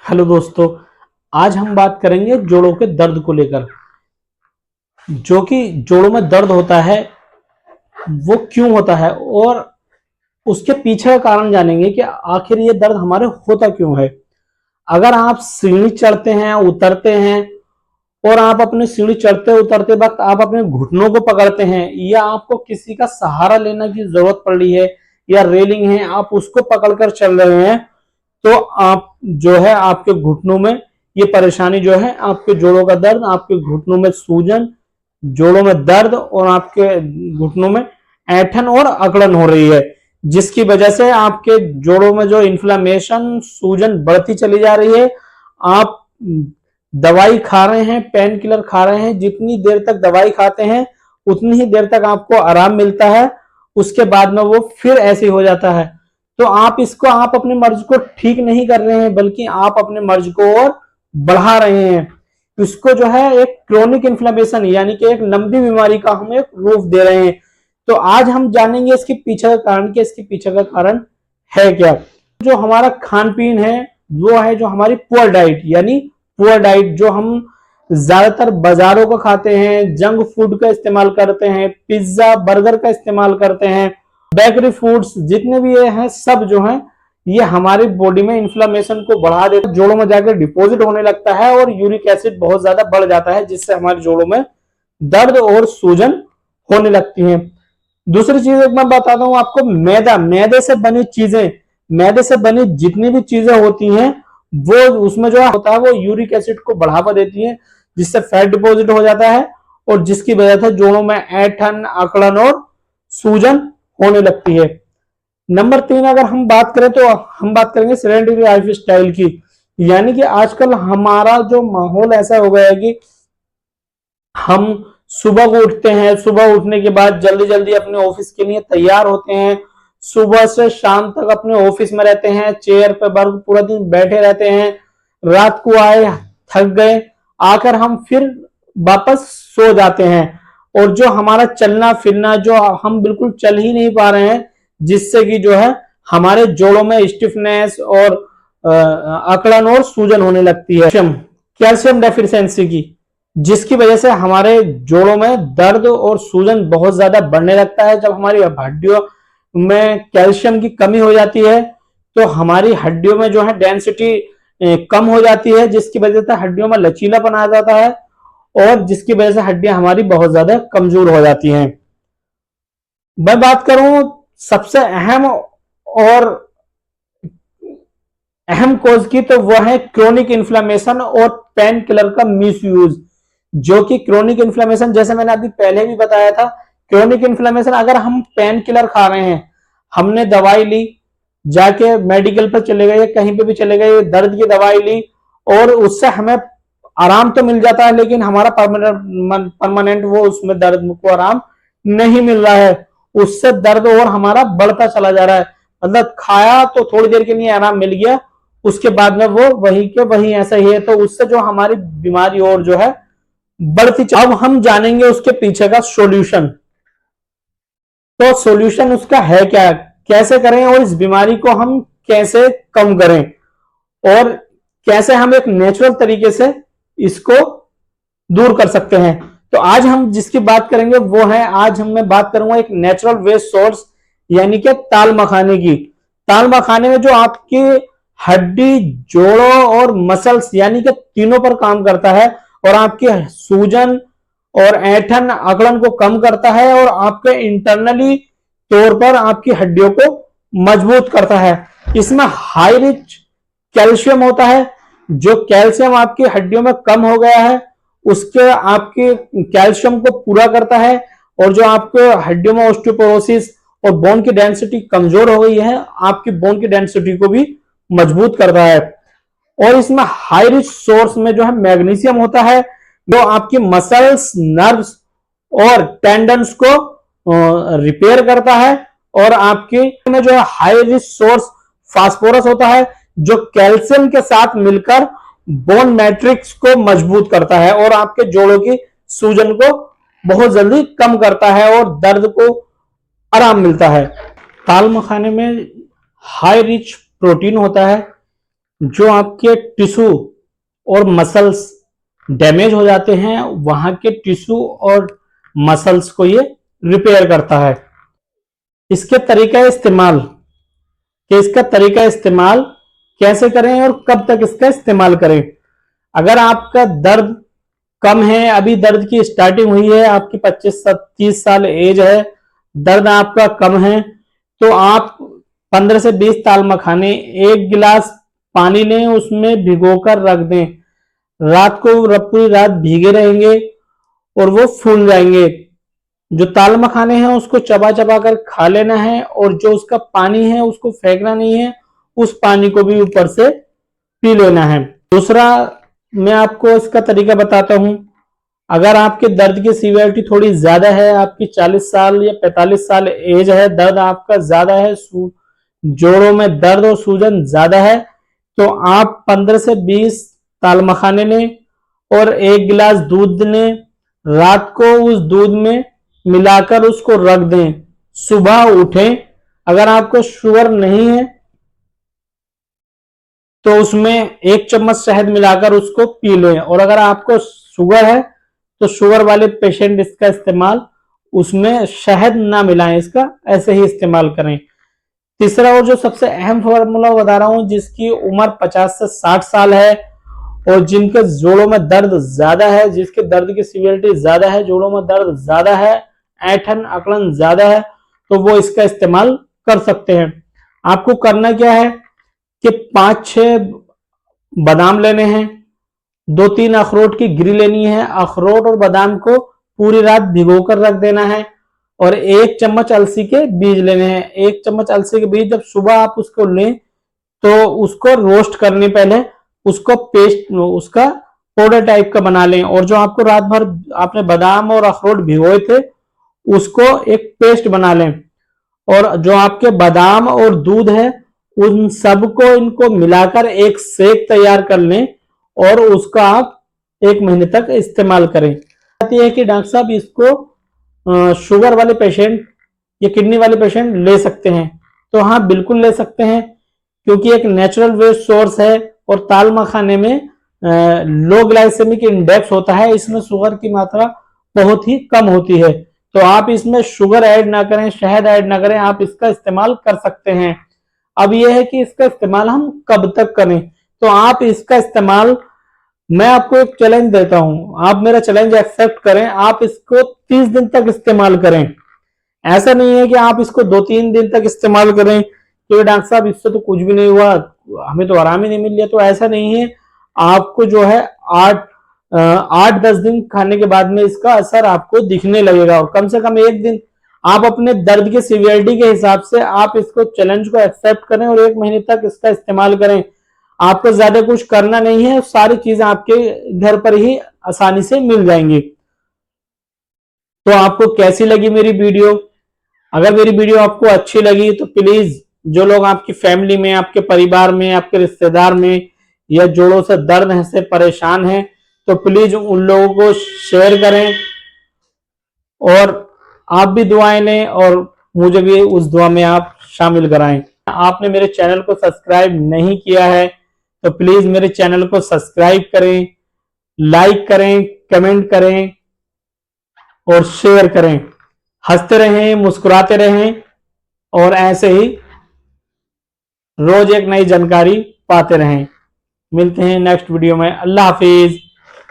Hello दोस्तों। आज हम बात करेंगे जोड़ों के दर्द को लेकर। जो कि जोड़ों में दर्द होता है वो क्यों होता है और उसके पीछे का कारण जानेंगे कि आखिर ये दर्द हमारे होता क्यों है। अगर आप सीढ़ी चढ़ते हैं उतरते हैं और आप अपने सीढ़ी चढ़ते उतरते वक्त आप अपने घुटनों को पकड़ते हैं या आपको किसी का सहारा लेने की जरूरत पड़ रही है या रेलिंग है आप उसको पकड़कर चल रहे हैं, तो आप जो है आपके घुटनों में ये परेशानी जो है, आपके जोड़ों का दर्द, आपके घुटनों में सूजन, जोड़ों में दर्द और आपके घुटनों में ऐंठन और अकड़न हो रही है, जिसकी वजह से आपके जोड़ों में जो इन्फ्लामेशन सूजन बढ़ती चली जा रही है। आप दवाई खा रहे हैं, पेन किलर खा रहे हैं, जितनी देर तक दवाई खाते हैं उतनी ही देर तक आपको आराम मिलता है, उसके बाद में वो फिर ऐसे हो जाता है। तो आप अपने मर्ज को ठीक नहीं कर रहे हैं बल्कि आप अपने मर्ज को और बढ़ा रहे हैं। इसको जो है एक क्रोनिक इन्फ्लेमेशन यानी कि एक लंबी बीमारी का हम एक रूप दे रहे हैं। तो आज हम जानेंगे इसके पीछे का कारण, कि इसके पीछे का कारण है क्या। जो हमारा खान पीन है वो है जो हमारी पुअर डाइट, यानी पुअर डाइट जो हम ज्यादातर बाजारों का खाते हैं, जंक फूड का इस्तेमाल करते हैं, पिज्जा बर्गर का इस्तेमाल करते हैं, बेकरी फूड्स जितने भी ये हैं सब जो हैं ये हमारी बॉडी में इन्फ्लामेशन को बढ़ा देता है, जोड़ों में जाकर डिपॉजिट होने लगता है और यूरिक एसिड बहुत ज्यादा बढ़ जाता है, जिससे हमारे जोड़ों में दर्द और सूजन होने लगती है। दूसरी चीज एक मैं बताता हूं आपको, मैदा, मैदे से बनी चीजें, मैदे से बनी जितनी भी चीजें होती हैं वो उसमें जो होता है वो यूरिक एसिड को बढ़ावा देती है, जिससे फैट डिपॉजिट हो जाता है और जिसकी वजह से जोड़ों में ऐंठन अकड़न और सूजन होने लगती है। नंबर 3 अगर हम बात करें तो हम बात करेंगे सेडेंटरी लाइफ स्टाइल की, यानी कि आजकल हमारा जो माहौल ऐसा हो गया है कि हम सुबह को उठते हैं, सुबह उठने के बाद जल्दी जल्दी अपने ऑफिस के लिए तैयार होते हैं, सुबह से शाम तक अपने ऑफिस में रहते हैं, चेयर पे वर्क पूरा दिन बैठे रहते हैं, रात को आए थक गए, आकर हम फिर वापस सो जाते हैं और जो हमारा चलना फिरना जो हम बिल्कुल चल ही नहीं पा रहे हैं, जिससे कि जो है हमारे जोड़ों में स्टिफनेस और अकड़न और सूजन होने लगती है। कैल्शियम डेफिशिएंसी की, जिसकी वजह से हमारे जोड़ों में दर्द और सूजन बहुत ज्यादा बढ़ने लगता है। जब हमारी हड्डियों में कैल्शियम की कमी हो जाती है तो हमारी हड्डियों में जो है डेंसिटी कम हो जाती है, जिसकी वजह से हड्डियों में लचीलापन आ जाता है और जिसकी वजह से हड्डियां हमारी बहुत ज्यादा कमजोर हो जाती हैं। मैं बात करूं सबसे अहम कॉज की, तो वह है क्रोनिक इन्फ्लेमेशन और पेन किलर का मिस यूज। जो कि क्रोनिक इन्फ्लेमेशन, जैसे मैंने अभी पहले भी बताया था, क्रोनिक इन्फ्लेमेशन अगर हम पेन किलर खा रहे हैं, हमने दवाई ली, जाके मेडिकल पर चले गए, कहीं पे भी चले गए, दर्द की दवाई ली और उससे हमें आराम तो मिल जाता है, लेकिन हमारा परमानेंट वो उसमें दर्द को आराम नहीं मिल रहा है, उससे दर्द और हमारा बढ़ता चला जा रहा है। मतलब खाया तो थोड़ी देर के लिए आराम मिल गया, उसके बाद में वो वही के वही ऐसा ही है, तो उससे जो हमारी बीमारी और जो है बढ़ती। अब हम जानेंगे उसके पीछे का सॉल्यूशन। तो सॉल्यूशन उसका है क्या, कैसे करें और इस बीमारी को हम कैसे कम करें और कैसे हम एक नेचुरल तरीके से इसको दूर कर सकते हैं। तो आज हम जिसकी बात करेंगे वो है, आज मैं बात करूंगा एक नेचुरल वेस्ट सोर्स, यानी कि ताल मखाने की। ताल मखाने में जो आपकी हड्डी, जोड़ों और मसल्स यानी कि तीनों पर काम करता है और आपकी सूजन और ऐंठन अकड़न को कम करता है और आपके इंटरनली तौर पर आपकी हड्डियों को मजबूत करता है। इसमें हाई रिच कैल्शियम होता है। जो कैल्शियम आपकी हड्डियों में कम हो गया है उसके आपके कैल्शियम को पूरा करता है और जो आपके हड्डियों में ऑस्टियोपोरोसिस और बोन की डेंसिटी कमजोर हो गई है, आपकी बोन की डेंसिटी को भी मजबूत करता है। और इसमें हाई रिच सोर्स में जो है मैग्नीशियम होता है, जो आपकी मसल्स, नर्व्स और टेंडन्स को रिपेयर करता है। और आपके में जो है हाई रिच सोर्स फास्फोरस होता है, जो कैल्शियम के साथ मिलकर बोन मैट्रिक्स को मजबूत करता है और आपके जोड़ों की सूजन को बहुत जल्दी कम करता है और दर्द को आराम मिलता है। ताल मखाने में हाई रिच प्रोटीन होता है, जो आपके टिश्यू और मसल्स डैमेज हो जाते हैं, वहां के टिश्यू और मसल्स को ये रिपेयर करता है। इसके तरीका इस्तेमाल कि इसका तरीका इस्तेमाल कैसे करें और कब तक इसका इस्तेमाल करें। अगर आपका दर्द कम है, अभी दर्द की स्टार्टिंग हुई है, आपकी 25-30 साल एज है, दर्द आपका कम है, तो आप 15 से 20 ताल मखाने 1 गिलास पानी लें, उसमें भिगोकर रख दें। रात को पूरी रात भीगे रहेंगे और वो फूल जाएंगे। जो ताल मखाने हैं उसको चबा चबा कर खा लेना है, और जो उसका पानी है उसको फेंकना नहीं है, उस पानी को भी ऊपर से पी लेना है। दूसरा, मैं आपको इसका तरीका बताता हूं। अगर आपके दर्द की सीवियरिटी थोड़ी ज्यादा है, आपकी 40 साल या 45 साल एज है, दर्द आपका ज्यादा है, जोड़ों में दर्द और सूजन ज्यादा है, तो आप 15 से 20 ताल मखाने लें और 1 गिलास दूध लें। रात को उस दूध में मिलाकर उसको रख दें। सुबह उठें, अगर आपको शुगर नहीं है तो उसमें 1 चम्मच शहद मिलाकर उसको पी लें, और अगर आपको शुगर है तो शुगर वाले पेशेंट इसका इस्तेमाल उसमें शहद ना मिलाएं, इसका ऐसे ही इस्तेमाल करें। तीसरा और जो सबसे अहम फॉर्मूला बता रहा हूं, जिसकी उम्र 50 से 60 साल है और जिनके जोड़ों में दर्द ज्यादा है, जिसके दर्द की सीवियरिटी ज्यादा है, जोड़ों में दर्द ज्यादा है, ऐठन अकड़न ज्यादा है, तो वो इसका इस्तेमाल कर सकते हैं। आपको करना क्या है कि 5-6 बादाम लेने हैं, 2-3 अखरोट की गिरी लेनी है। अखरोट और बादाम को पूरी रात भिगोकर रख देना है, और 1 चम्मच अलसी के बीज लेने हैं। 1 चम्मच अलसी के बीज जब सुबह आप उसको लें तो उसको रोस्ट करने पहले उसको पेस्ट, उसका पाउडर टाइप का बना लें, और जो आपको रात भर आपने बादाम और अखरोट भिगोए थे उसको एक पेस्ट बना लें, और जो आपके बादाम और दूध है उन सबको इनको मिलाकर एक शेक तैयार कर लें, और उसका आप 1 महीने तक इस्तेमाल करें। आती है कि डॉक्टर साहब इसको शुगर वाले पेशेंट या किडनी वाले पेशेंट ले सकते हैं, तो हाँ बिल्कुल ले सकते हैं, क्योंकि एक नेचुरल वेस्ट सोर्स है, और ताल मखाने में लो ग्लाइसेमिक इंडेक्स होता है, इसमें शुगर की मात्रा बहुत ही कम होती है। तो आप इसमें शुगर ऐड ना करें, शहद ऐड ना करें, आप इसका इस्तेमाल कर सकते हैं। अब यह है कि इसका इस्तेमाल हम कब तक करें। तो आप इसका इस्तेमाल, मैं आपको एक चैलेंज देता हूं, आप मेरा चैलेंज एक्सेप्ट करें, आप इसको 30 दिन तक इस्तेमाल करें। ऐसा नहीं है कि आप इसको 2-3 दिन तक इस्तेमाल करें तो डॉक्टर साहब इससे तो कुछ भी नहीं हुआ, हमें तो आराम ही नहीं मिल लिया। तो ऐसा नहीं है, आपको जो है 8-10 दिन खाने के बाद में इसका असर आपको दिखने लगेगा, और कम से कम 1 दिन आप अपने दर्द की सीवियरिटी के हिसाब से आप इसको चैलेंज को एक्सेप्ट करें और 1 महीने तक इसका इस्तेमाल करें। आपको ज्यादा कुछ करना नहीं है, सारी चीजें आपके घर पर ही आसानी से मिल जाएंगी। तो आपको कैसी लगी मेरी वीडियो? अगर मेरी वीडियो आपको अच्छी लगी तो प्लीज, जो लोग आपकी फैमिली में, आपके परिवार में, आपके रिश्तेदार में या जोड़ों से दर्द से परेशान हैं, तो प्लीज उन लोगों को शेयर करें, और आप भी दुआएं लें और मुझे भी उस दुआ में आप शामिल कराएं। आपने मेरे चैनल को सब्सक्राइब नहीं किया है तो प्लीज मेरे चैनल को सब्सक्राइब करें, लाइक करें, कमेंट करें और शेयर करें। हंसते रहें, मुस्कुराते रहें, और ऐसे ही रोज एक नई जानकारी पाते रहें। मिलते हैं नेक्स्ट वीडियो में। अल्लाह हाफिज।